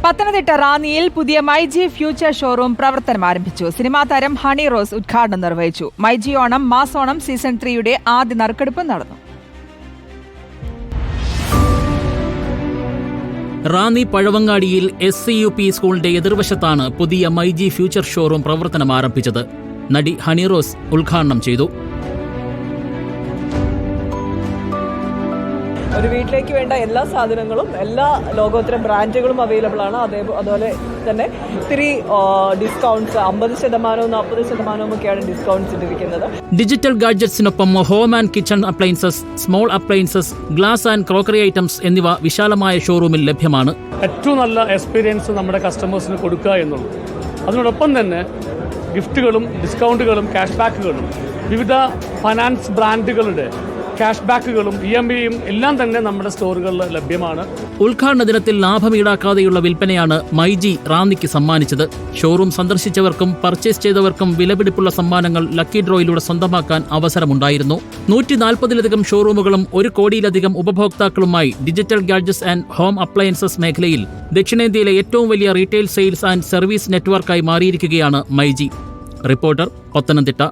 പത്തനംതിട്ട റാന്നിയിൽ പുതിയ myG future showroom പ്രവർത്തനം ആരംഭിച്ചു. സിനിമാ താരം ഹണി റോസ് ഉദ്ഘാടനം നിർവഹിച്ചു. മൈജി ഓണം മാസോണം സീസൺ 3യുടെ ആദ്യ നറുക്കെടുപ്പ് നടന്നു. റാന്നി പഴവങ്ങാടിയിൽ SCUP സ്കൂളിന്റെ എതിർവശത്താണ് പുതിയ മൈജി ഫ്യൂച്ചർ ഷോറൂം പ്രവർത്തനം ആരംഭിച്ചത്. നടി ഹണി റോസ് ഉദ്ഘാടനം ചെയ്തു. ഒരു വീട്ടിലേക്ക് വേണ്ട എല്ലാ സാധനങ്ങളും എല്ലാ ലോകോത്തര ബ്രാൻഡുകളും അവൈലബിൾ ആണ്. അതുപോലെ തന്നെ ഒത്തിരി ഡിസ്കൗണ്ട്സ് 50%, 40% ഒക്കെയാണ് ഡിസ്കൗണ്ട്സ് ഇട്ടിരിക്കുന്നത്. ഡിജിറ്റൽ ഗാഡ്ജറ്റ്സിനൊപ്പം home and kitchen appliances, small appliances, glass and crockery items എന്നിവ വിശാലമായ ഷോറൂമിൽ ലഭ്യമാണ്. ഏറ്റവും നല്ല എക്സ്പീരിയൻസ് നമ്മുടെ കസ്റ്റമേഴ്സിന് കൊടുക്കുക എന്നുള്ളത്. അതിനോടൊപ്പം തന്നെ ഗിഫ്റ്റുകളും ഡിസ്കൗണ്ടുകളും ക്യാഷ് ബാക്കുകളും വിവിധ ഫൈനാൻസ് ബ്രാൻഡുകളുടെ ക്യാഷ് ബാക്കുകളും EMI-യും എല്ലാം തന്നെ നമ്മുടെ സ്റ്റോറുകളിൽ ലഭ്യമാണ്. ഉദ്ഘാടന ദിനത്തിൽ ലാഭം ഈടാക്കാതെയുള്ള വിൽപ്പനയാണ് മൈജി റാന്നിക്ക് സമ്മാനിച്ചത്. ഷോറൂം സന്ദർശിച്ചവർക്കും പർച്ചേസ് ചെയ്തവർക്കും വിലപിടിപ്പുള്ള സമ്മാനങ്ങൾ ലക്കി ഡ്രോയിലൂടെ സ്വന്തമാക്കാൻ അവസരമുണ്ടായിരുന്നു. 140-ലധികം ഷോറൂമുകളും 1 കോടിയിലധികം ഉപഭോക്താക്കളുമായി digital gadgets and home appliances മേഖലയിൽ ദക്ഷിണേന്ത്യയിലെ ഏറ്റവും വലിയ റീറ്റെയിൽ സെയിൽസ് ആൻഡ് സർവീസ് നെറ്റ്വർക്കായി മാറിയിരിക്കുകയാണ് മൈജി. റിപ്പോർട്ടർ, പത്തനംതിട്ട.